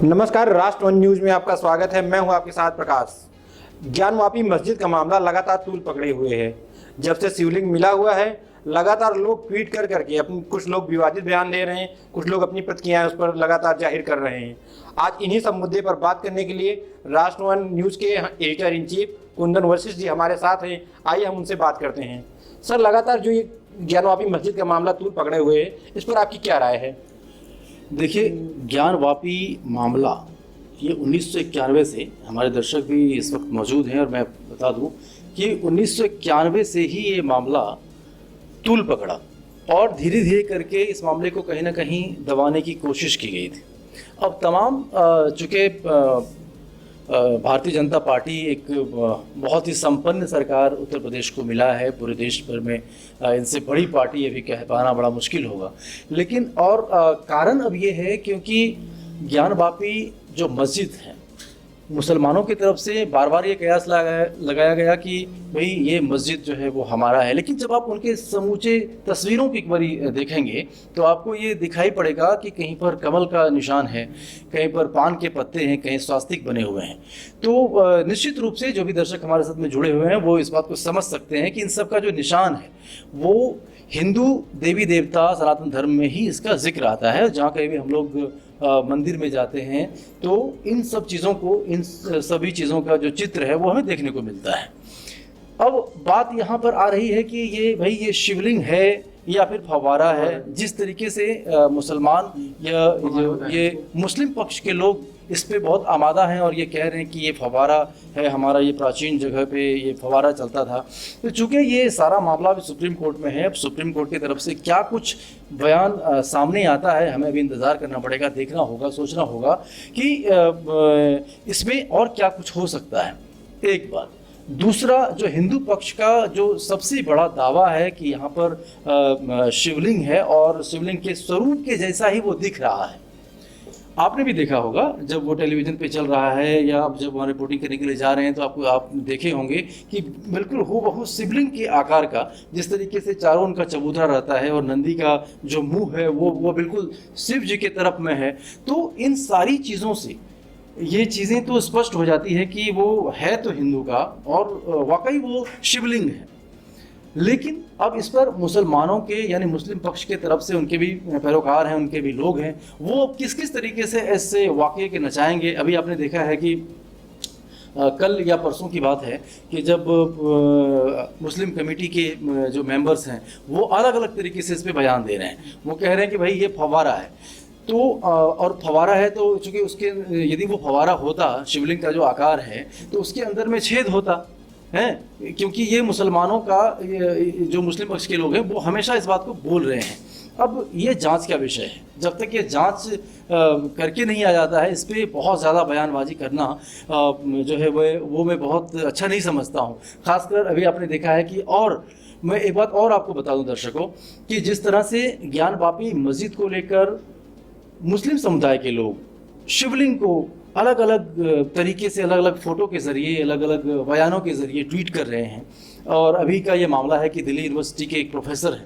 नमस्कार, राष्ट्र one news में आपका स्वागत है। मैं हूं आपके साथ प्रकाश। ज्ञानवापी मस्जिद का मामला लगातार तूल पकड़े हुए है। जब से शिवलिंग मिला हुआ है, लगातार लोग ट्वीट कर करके अपने, कुछ लोग विवादित बयान दे रहे हैं, कुछ लोग अपनी प्रतिक्रियाएं उस पर लगातार जाहिर कर रहे हैं। आज इन्हीं सब मुद्दे पर बात करने के लिए राष्ट्र वन न्यूज के editor in chief Kundan Vashishtha ji हमारे साथ हैं। आइए हम उनसे बात करते हैं। सर, लगातार जो ये ज्ञानवापी मस्जिद का मामला तूल पकड़े हुए है, इस पर आपकी क्या राय है? देखिए, ज्ञानवापी मामला ये 1991 से, हमारे दर्शक भी इस वक्त मौजूद हैं और मैं बता दूं कि 1991 से ही ये मामला तूल पकड़ा और धीरे धीरे करके इस मामले को कहीं ना कहीं दबाने की कोशिश की गई थी। अब तमाम चूँकि भारतीय जनता पार्टी एक बहुत ही संपन्न सरकार उत्तर प्रदेश को मिला है, पूरे देश भर में इनसे बड़ी पार्टी ये भी कह पाना बड़ा मुश्किल होगा। लेकिन और कारण अब ये है क्योंकि ज्ञानवापी जो मस्जिद है, मुसलमानों की तरफ से बार बार ये कयास लगाया गया कि भाई ये मस्जिद जो है वो हमारा है। लेकिन जब आप उनके समूचे तस्वीरों की एक बारी देखेंगे तो आपको ये दिखाई पड़ेगा कि कहीं पर कमल का निशान है, कहीं पर पान के पत्ते हैं, कहीं स्वास्तिक बने हुए हैं। तो निश्चित रूप से जो भी दर्शक हमारे साथ में जुड़े हुए हैं वो इस बात को समझ सकते हैं कि इन सब का जो निशान है वो हिंदू देवी देवता सनातन धर्म में ही इसका जिक्र आता है। जहाँ कहीं भी हम लोग मंदिर में जाते हैं तो इन सब चीज़ों को, इन सभी चीज़ों का जो चित्र है वो हमें देखने को मिलता है। अब बात यहाँ पर आ रही है कि ये शिवलिंग है या फिर फव्वारा है। जिस तरीके से मुसलमान या ये मुस्लिम पक्ष के लोग इस पे बहुत आमादा हैं और ये कह रहे हैं कि ये फव्वारा है हमारा, ये प्राचीन जगह पे ये फव्वारा चलता था। तो चूँकि ये सारा मामला भी सुप्रीम कोर्ट में है, अब सुप्रीम कोर्ट की तरफ से क्या कुछ बयान सामने आता है हमें अभी इंतज़ार करना पड़ेगा, देखना होगा, सोचना होगा कि इसमें और क्या कुछ हो सकता है। एक बात। दूसरा, जो हिंदू पक्ष का जो सबसे बड़ा दावा है कि यहाँ पर शिवलिंग है और शिवलिंग के स्वरूप के जैसा ही वो दिख रहा है। आपने भी देखा होगा जब वो टेलीविज़न पे चल रहा है या आप जब वहाँ रिपोर्टिंग करने के लिए जा रहे हैं तो आप देखे होंगे कि बिल्कुल हूबहू शिवलिंग के आकार का, जिस तरीके से चारों उनका चबूतरा रहता है और नंदी का जो मुंह है वो बिल्कुल शिव जी की तरफ में है। तो इन सारी चीज़ों से ये चीज़ें तो स्पष्ट हो जाती है कि वो है तो हिंदू का और वाकई वो शिवलिंग है। लेकिन अब इस पर मुसलमानों के यानी मुस्लिम पक्ष के तरफ से उनके भी पैरोकार हैं, उनके भी लोग हैं, वो किस किस तरीके से ऐसे वाक़ये के नचाएंगे। अभी आपने देखा है कि कल या परसों की बात है कि जब मुस्लिम कमेटी के जो मेंबर्स हैं वो अलग अलग तरीके से इस पर बयान दे रहे हैं। वो कह रहे हैं कि भाई ये फव्वारा है, तो और फव्वारा है तो चूँकि उसके यदि वो फव्वारा होता, शिवलिंग का जो आकार है, तो उसके अंदर में छेद होता है, क्योंकि ये मुसलमानों का जो मुस्लिम पक्ष के लोग हैं वो हमेशा इस बात को बोल रहे हैं। अब ये जांच का विषय है, जब तक ये जांच करके नहीं आ जाता है इस पर बहुत ज़्यादा बयानबाजी करना जो है वो मैं बहुत अच्छा नहीं समझता हूँ। खासकर अभी आपने देखा है कि, और मैं एक बात और आपको बता दूं दर्शकों कि जिस तरह से ज्ञानवापी मस्जिद को लेकर मुस्लिम समुदाय के लोग शिवलिंग को अलग अलग तरीके से, अलग अलग फ़ोटो के ज़रिए, अलग अलग बयानों के ज़रिए ट्वीट कर रहे हैं। और अभी का ये मामला है कि दिल्ली यूनिवर्सिटी के एक प्रोफेसर हैं,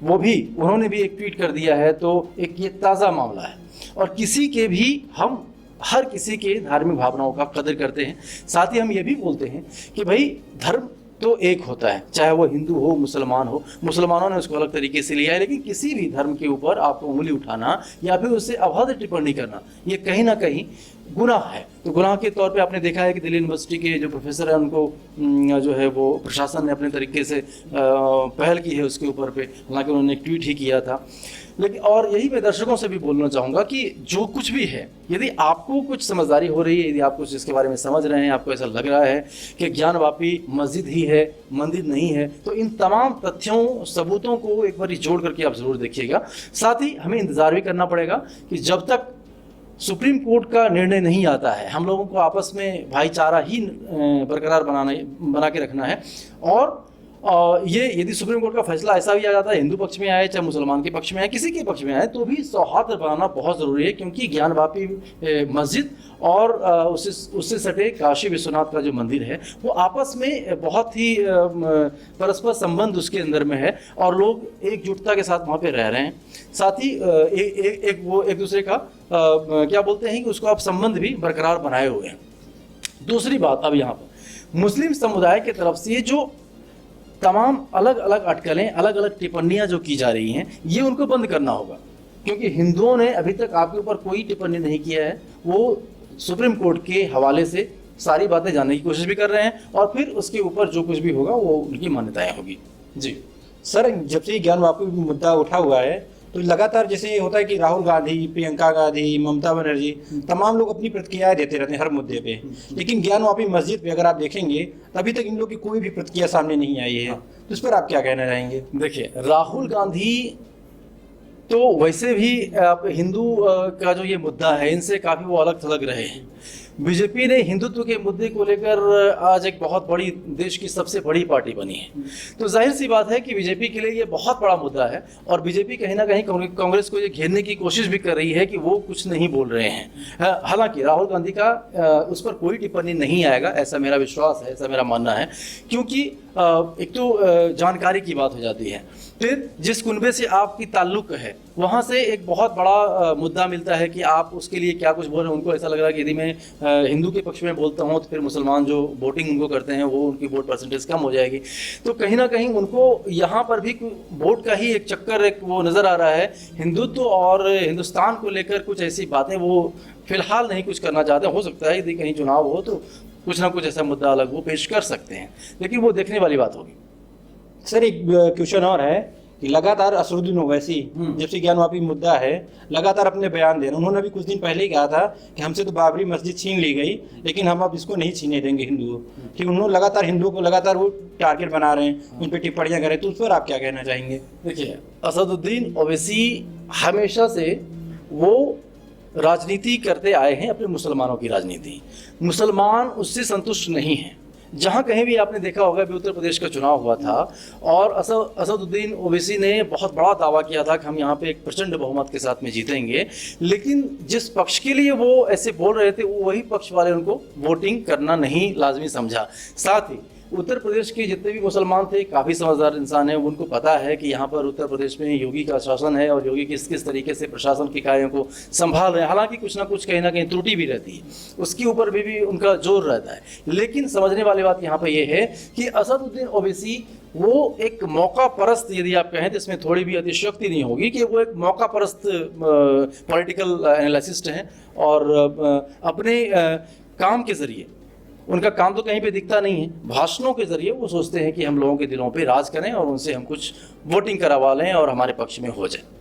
उन्होंने भी एक ट्वीट कर दिया है। तो एक ये ताज़ा मामला है और हम हर किसी के धार्मिक भावनाओं का कदर करते हैं। साथ ही हम ये भी बोलते हैं कि भाई धर्म तो एक होता है, चाहे वो हिंदू हो, मुसलमान हो। मुसलमानों ने उसको अलग तरीके से लिया है, लेकिन किसी भी धर्म के ऊपर आप उंगली उठाना या फिर उससे अभद्र टिप्पणी करना ये कहीं ना कहीं गुनाह है। तो गुनाह के तौर पे आपने देखा है कि दिल्ली यूनिवर्सिटी के जो प्रोफेसर हैं उनको जो है वो प्रशासन ने अपने तरीके से पहल की है उसके ऊपर पे, हालांकि उन्होंने एक ट्वीट ही किया था। लेकिन और यही मैं दर्शकों से भी बोलना चाहूँगा कि जो कुछ भी है, यदि आपको कुछ समझदारी हो रही है, यदि आप कुछ इसके बारे में समझ रहे हैं, आपको ऐसा लग रहा है कि ज्ञानवापी मस्जिद ही है, मंदिर नहीं है, तो इन तमाम तथ्यों सबूतों को एक बार जोड़ करके आप ज़रूर देखिएगा। साथ ही हमें इंतज़ार भी करना पड़ेगा कि जब तक सुप्रीम कोर्ट का निर्णय नहीं आता है, हम लोगों को आपस में भाईचारा ही बरकरार बना के रखना है और और ये यदि सुप्रीम कोर्ट का फैसला ऐसा भी आ जाता है, हिंदू पक्ष में आए चाहे मुसलमान के पक्ष में आए, किसी के पक्ष में आए, तो भी सौहार्द बनाना बहुत ज़रूरी है, क्योंकि ज्ञानवापी मस्जिद और उससे सटे काशी विश्वनाथ का जो मंदिर है वो आपस में बहुत ही परस्पर संबंध उसके अंदर में है, और लोग एकजुटता के साथ वहाँ पे रह रहे हैं। साथ ही एक दूसरे का क्या बोलते हैं कि उसको आप संबंध भी बरकरार बनाए हुए हैं। दूसरी बात, अब यहाँ पर मुस्लिम समुदाय की तरफ से जो तमाम अलग अलग अटकलें, अलग अलग टिप्पणियाँ जो की जा रही हैं, ये उनको बंद करना होगा, क्योंकि हिंदुओं ने अभी तक आपके ऊपर कोई टिप्पणी नहीं किया है। वो सुप्रीम कोर्ट के हवाले से सारी बातें जानने की कोशिश भी कर रहे हैं, और फिर उसके ऊपर जो कुछ भी होगा वो उनकी मान्यताएं होगी। जी सर, जब से ज्ञानवापी मुद्दा उठा हुआ है तो लगातार जैसे ये होता है कि राहुल गांधी, प्रियंका गांधी, ममता बनर्जी, तमाम लोग अपनी प्रतिक्रियाएं देते रहते हैं हर मुद्दे पे, लेकिन ज्ञानवापी मस्जिद पे अगर आप देखेंगे तभी तक इन लोग की कोई भी प्रतिक्रिया सामने नहीं आई है। तो इस पर आप क्या कहना चाहेंगे? देखिए, राहुल गांधी तो वैसे भी हिंदू का जो ये मुद्दा है, इनसे काफ़ी वो अलग थलग रहे हैं। बीजेपी ने हिंदुत्व के मुद्दे को लेकर आज एक बहुत बड़ी, देश की सबसे बड़ी पार्टी बनी है, तो जाहिर सी बात है कि बीजेपी के लिए ये बहुत बड़ा मुद्दा है, और बीजेपी कहीं ना कहीं कांग्रेस को ये घेरने की कोशिश भी कर रही है कि वो कुछ नहीं बोल रहे हैं। हालांकि राहुल गांधी का उस पर कोई टिप्पणी नहीं आएगा, ऐसा मेरा विश्वास है, ऐसा मेरा मानना है, क्योंकि एक तो जानकारी की बात हो जाती है, फिर जिस कुनबे से आपकी ताल्लुक है वहाँ से एक बहुत बड़ा मुद्दा मिलता है कि आप उसके लिए क्या कुछ बोल रहे हैं। उनको ऐसा लग रहा है कि यदि मैं हिंदू के पक्ष में बोलता हूँ तो फिर मुसलमान जो वोटिंग उनको करते हैं वो उनकी वोट परसेंटेज कम हो जाएगी। तो कहीं ना कहीं उनको यहाँ पर भी वोट का ही एक चक्कर एक वो नज़र आ रहा है। हिंदुत्व और हिंदुस्तान को लेकर कुछ ऐसी बातें वो फिलहाल नहीं कुछ करना चाहते। हो सकता है यदि कहीं चुनाव हो तो कुछ ना कुछ ऐसा मुद्दा अलग वो पेश कर सकते हैं, लेकिन वो देखने वाली बात होगी। सर, एक क्वेश्चन और है कि लगातार असरुद्दीन ओवैसी, जब से ज्ञानवापी मुद्दा है, लगातार अपने बयान दे रहे हैं। उन्होंने भी कुछ दिन पहले ही कहा था कि हमसे तो बाबरी मस्जिद छीन ली गई, लेकिन हम अब इसको नहीं छीने देंगे हिंदुओं। ठीक, उन्होंने लगातार हिंदुओं को लगातार वो टारगेट बना रहे हैं, उन पर टिप्पणियाँ करें, तो उस पर आप क्या कहना चाहेंगे? देखिए, असदुद्दीन ओवैसी हमेशा से वो राजनीति करते आए हैं, अपने मुसलमानों की राजनीति। मुसलमान उससे संतुष्ट नहीं हैं। जहाँ कहीं भी आपने देखा होगा, अभी उत्तर प्रदेश का चुनाव हुआ था और असदुद्दीन ओवैसी ने बहुत बड़ा दावा किया था कि हम यहाँ पे एक प्रचंड बहुमत के साथ में जीतेंगे, लेकिन जिस पक्ष के लिए वो ऐसे बोल रहे थे वही पक्ष वाले उनको वोटिंग करना नहीं लाजमी समझा। साथ ही उत्तर प्रदेश के जितने भी मुसलमान थे काफ़ी समझदार इंसान हैं, उनको पता है कि यहाँ पर उत्तर प्रदेश में योगी का शासन है और योगी किस तरीके से प्रशासन की कार्यों को संभाल रहे हैं। हालांकि कुछ ना कुछ कहीं ना कहीं त्रुटि भी रहती है, उसके ऊपर भी उनका जोर रहता है। लेकिन समझने वाली बात यहाँ पर यह है कि असदुद्दीन ओवैसी वो एक मौका परस्त, यदि आप कहें तो इसमें थोड़ी भी अतिशयोक्ति नहीं होगी, कि वो एक मौका परस्त पॉलिटिकल एनालिसिस्ट हैं, और अपने काम के ज़रिए, उनका काम तो कहीं पे दिखता नहीं है, भाषणों के जरिए वो सोचते हैं कि हम लोगों के दिलों पे राज करें और उनसे हम कुछ वोटिंग करवा लें और हमारे पक्ष में हो जाए।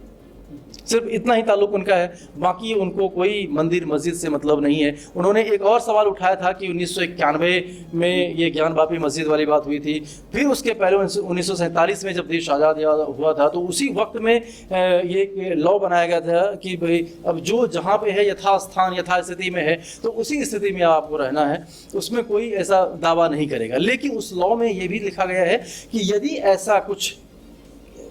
सिर्फ इतना ही ताल्लुक उनका है, बाकी उनको कोई मंदिर मस्जिद से मतलब नहीं है। उन्होंने एक और सवाल उठाया था कि 1991 में ये ज्ञानवापी मस्जिद वाली बात हुई थी, फिर उसके पहले 1947 में जब देश आज़ाद हुआ था तो उसी वक्त में ये लॉ बनाया गया था कि भाई अब जो जहाँ पे है यथास्थान यथास्थिति में है तो उसी स्थिति में आपको रहना है, उसमें कोई ऐसा दावा नहीं करेगा। लेकिन उस लॉ में ये भी लिखा गया है कि यदि ऐसा कुछ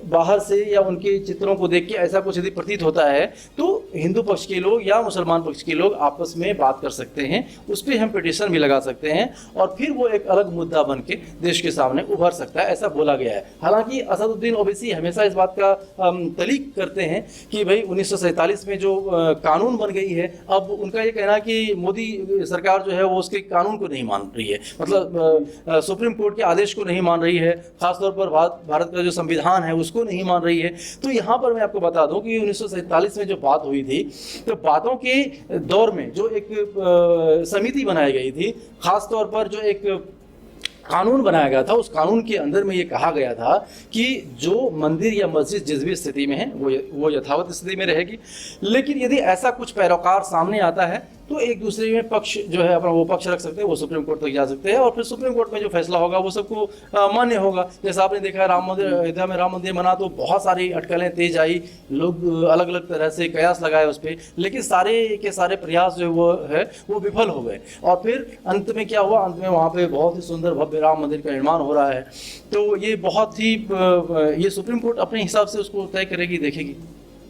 बाहर से या उनके चित्रों को देख के ऐसा कुछ यदि प्रतीत होता है तो हिंदू पक्ष के लोग या मुसलमान पक्ष के लोग आपस में बात कर सकते हैं, उस पर हम पिटीशन भी लगा सकते हैं और फिर वो एक अलग मुद्दा बन के देश के सामने उभर सकता है, ऐसा बोला गया है। हालांकि असदुद्दीन ओवैसी हमेशा इस बात का तलीक करते हैं कि भाई 1947 में जो कानून बन गई है, अब उनका ये कहना कि मोदी सरकार जो है वो उसके कानून को नहीं मान रही है, मतलब सुप्रीम कोर्ट के आदेश को नहीं मान रही है, खासतौर पर भारत का जो संविधान है उसको नहीं मान रही है। तो यहाँ पर मैं आपको बता दूं कि 1947 में जो बात हुई थी, तो बातों के दौर में जो एक समिति बनाई गई थी, खासतौर पर जो एक कानून बनाया गया था, उस कानून के अंदर में ये कहा गया था कि जो मंदिर या मस्जिद जिस भी स्थिति में है वो यथावत स्थिति में रहेगी, लेकिन यदि ऐसा कुछ पैरोकार सामने आता है तो एक दूसरे में पक्ष जो है अपना वो पक्ष रख सकते हैं, वो सुप्रीम कोर्ट तक जा सकते हैं और फिर सुप्रीम कोर्ट में जो फैसला होगा वो सबको मान्य होगा। जैसे आपने देखा राम मंदिर, अयोध्या में राम मंदिर बना तो बहुत सारी अटकलें तेज आई, लोग अलग अलग तरह से कयास लगाए उस पर, लेकिन सारे के सारे प्रयास जो वो है वो विफल हो गए। और फिर अंत में क्या हुआ, अंत में वहाँ पे बहुत ही सुंदर भव्य राम मंदिर का निर्माण हो रहा है। तो ये बहुत ही ये सुप्रीम कोर्ट अपने हिसाब से उसको तय करेगी, देखेगी।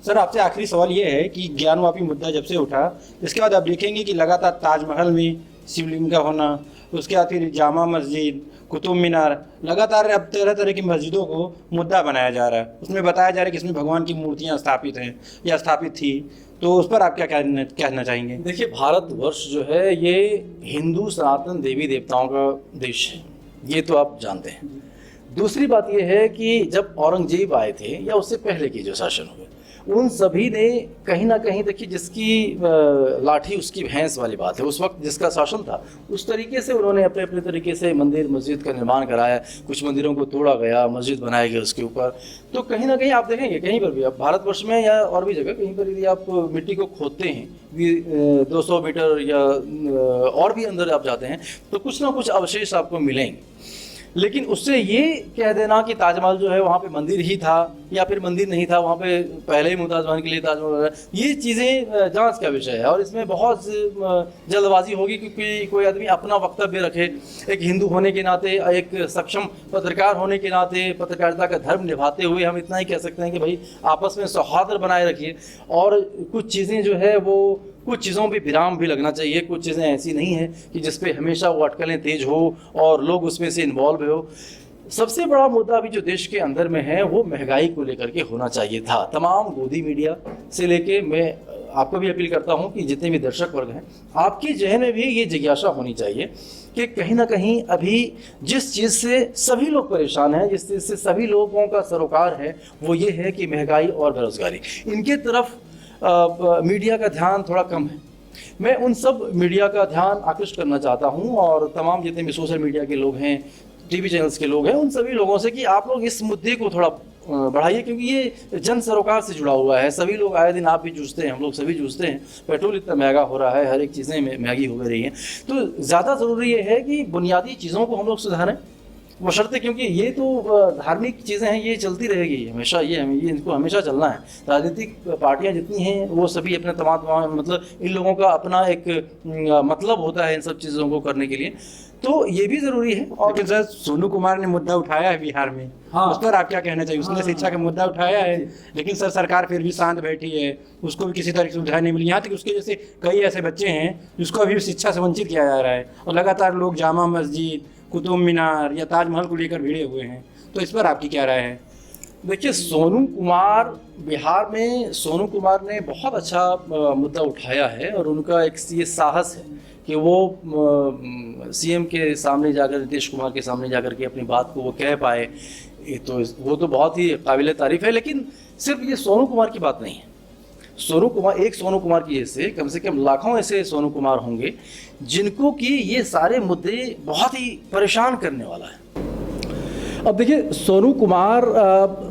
सर आपसे आखिरी सवाल ये है कि ज्ञानवापी मुद्दा जब से उठा इसके बाद आप देखेंगे कि लगातार ताजमहल में शिवलिंग का होना, उसके बाद फिर जामा मस्जिद, कुतुब मीनार, लगातार अब तरह तरह की मस्जिदों को मुद्दा बनाया जा रहा है। उसमें बताया जा रहा है कि इसमें भगवान की मूर्तियाँ स्थापित हैं या स्थापित थी, तो उस पर आप क्या कहना चाहेंगे? देखिए, भारतवर्ष जो है ये हिंदू सनातन देवी देवताओं का देश है, ये तो आप जानते हैं। दूसरी बात ये है कि जब औरंगजेब आए थे या उससे पहले के जो शासन हुए, उन सभी ने कहीं ना कहीं, देखिए जिसकी लाठी उसकी भैंस वाली बात है, उस वक्त जिसका शासन था उस तरीके से उन्होंने अपने अपने तरीके से मंदिर मस्जिद का निर्माण कराया। कुछ मंदिरों को तोड़ा गया, मस्जिद बनाया गया उसके ऊपर। तो कहीं ना कहीं आप देखेंगे कहीं पर भी, आप भारतवर्ष में या और भी जगह कहीं पर यदि आप मिट्टी को खोदते हैं 200 मीटर या और भी अंदर आप जाते हैं तो कुछ ना कुछ अवशेष आपको मिलेंगे। लेकिन उससे ये कह देना कि ताजमहल जो है वहाँ पे मंदिर ही था या फिर मंदिर नहीं था, वहाँ पे पहले ही मुमताज़ महल के लिए ताजमहल, ये चीज़ें जांच का विषय है और इसमें बहुत जल्दबाजी होगी क्योंकि कोई आदमी अपना वक्तव्य रखे। एक हिंदू होने के नाते, एक सक्षम पत्रकार होने के नाते, पत्रकारिता का धर्म निभाते हुए हम इतना ही कह सकते हैं कि भाई आपस में सौहार्द बनाए रखिए और कुछ चीज़ें जो है वो, कुछ चीज़ों पे विराम भी लगना चाहिए। कुछ चीज़ें ऐसी नहीं है कि जिस पे हमेशा वो अटकलें तेज हो और लोग उसमें से इन्वॉल्व हो। सबसे बड़ा मुद्दा अभी जो देश के अंदर में है वो महंगाई को लेकर के होना चाहिए था। तमाम गोदी मीडिया से लेके मैं आपको भी अपील करता हूं कि जितने भी दर्शक वर्ग हैं, आपके जहन में भी ये जिज्ञासा होनी चाहिए कि कहीं ना कहीं अभी जिस चीज़ से सभी लोग परेशान हैं, जिस चीज़ से सभी लोगों का सरोकार है, वो ये है कि महंगाई और बेरोजगारी। इनके तरफ मीडिया का ध्यान थोड़ा कम है। मैं उन सब मीडिया का ध्यान आकृष्ट करना चाहता हूं और तमाम जितने भी सोशल मीडिया के लोग हैं, टीवी चैनल्स के लोग हैं, उन सभी लोगों से कि आप लोग इस मुद्दे को थोड़ा बढ़ाइए क्योंकि ये जन सरोकार से जुड़ा हुआ है। सभी लोग आए दिन, आप भी जूझते हैं, हम लोग सभी जूझते हैं। पेट्रोल इतना महंगा हो रहा है, हर एक चीज़ें महंगी हो रही हैं। तो ज़्यादा ज़रूरी ये है कि बुनियादी चीज़ों को हम लोग सुधारें, वो शर्त, क्योंकि ये तो धार्मिक चीज़ें हैं, ये चलती रहेगी हमेशा, ये इनको हमेशा चलना है। राजनीतिक पार्टियां जितनी हैं वो सभी अपने तमाम मतलब इन लोगों का अपना एक मतलब होता है इन सब चीज़ों को करने के लिए, तो ये भी ज़रूरी है। और लेकिन सर सोनू कुमार ने मुद्दा उठाया है बिहार में, हाँ, उस पर आप क्या कहना चाहिए? उसने शिक्षा का मुद्दा उठाया है लेकिन सर सरकार फिर भी शांत बैठी है, उसको भी किसी तरह की सुविधा नहीं मिली। यहाँ तक उसके जैसे कई ऐसे बच्चे हैं जिसको अभी शिक्षा से वंचित किया जा रहा है और लगातार लोग जामा मस्जिद, कुतुब मीनार या ताजमहल को लेकर भिड़े हुए हैं। तो इस पर आपकी क्या राय है? देखिए, सोनू कुमार, बिहार में सोनू कुमार ने बहुत अच्छा मुद्दा उठाया है और उनका एक ये साहस है कि वो सीएम के सामने जाकर, नीतीश कुमार के सामने जाकर के अपनी बात को वो कह पाए, तो वो तो बहुत ही काबिल तारीफ़ है। लेकिन सिर्फ ये सोनू कुमार की बात नहीं है। सोनू कुमार, एक सोनू कुमार की ऐसे कम से कम लाखों ऐसे सोनू कुमार होंगे जिनको कि ये सारे मुद्दे बहुत ही परेशान करने वाला है। अब देखिए, सोनू कुमार,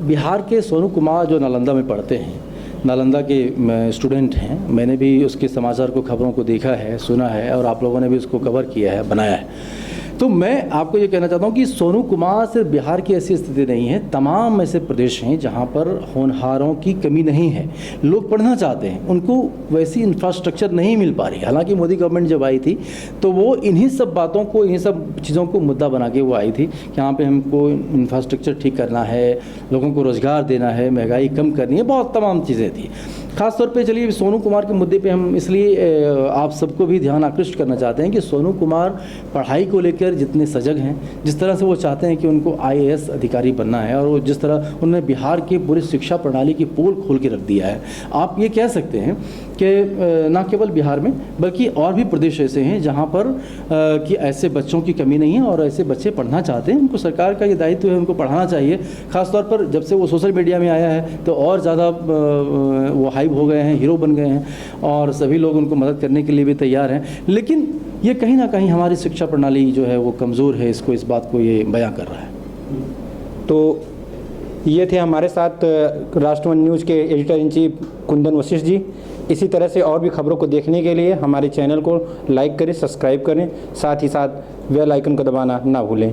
बिहार के सोनू कुमार जो नालंदा में पढ़ते हैं, नालंदा के स्टूडेंट हैं। मैंने भी उसके समाचार को, खबरों को देखा है, सुना है और आप लोगों ने भी उसको कवर किया है, बनाया है। तो मैं आपको ये कहना चाहता हूँ कि सोनू कुमार सिर्फ बिहार की ऐसी स्थिति नहीं है, तमाम ऐसे प्रदेश हैं जहाँ पर होनहारों की कमी नहीं है। लोग पढ़ना चाहते हैं, उनको वैसी इंफ्रास्ट्रक्चर नहीं मिल पा रही। हालांकि मोदी गवर्नमेंट जब आई थी तो वो इन्हीं सब बातों को, इन्हीं सब चीज़ों को मुद्दा बना के वो आई थी कि यहाँ पे हमको इंफ्रास्ट्रक्चर ठीक करना है, लोगों को रोज़गार देना है, महंगाई कम करनी है, बहुत तमाम चीज़ें थी। खास तौर पे चलिए सोनू कुमार के मुद्दे पे हम इसलिए आप सबको भी ध्यान आकृष्ट करना चाहते हैं कि सोनू कुमार पढ़ाई को लेकर जितने सजग हैं, जिस तरह से वो चाहते हैं कि उनको आईएएस अधिकारी बनना है और वो जिस तरह उन्होंने बिहार की पूरी शिक्षा प्रणाली की पोल खोल के रख दिया है। आप ये कह सकते हैं कि ना केवल बिहार में बल्कि और भी प्रदेश ऐसे हैं जहाँ पर कि ऐसे बच्चों की कमी नहीं है और ऐसे बच्चे पढ़ना चाहते हैं। उनको सरकार का ये दायित्व है, उनको पढ़ाना चाहिए। ख़ासतौर पर जब से वो सोशल मीडिया में आया है तो और ज़्यादा वो हाइप हो गए हैं, हीरो बन गए हैं और सभी लोग उनको मदद करने के लिए भी तैयार हैं। लेकिन ये कहीं ना कहीं हमारी शिक्षा प्रणाली जो है वो कमज़ोर है, इस बात को ये बयां कर रहा है। तो ये थे हमारे साथ राष्ट्रवन न्यूज़ के editor in chief Kundan Vashishtha ji. इसी तरह से और भी खबरों को देखने के लिए हमारे चैनल को लाइक करें, सब्सक्राइब करें, साथ ही साथ बेल आइकन को दबाना ना भूलें।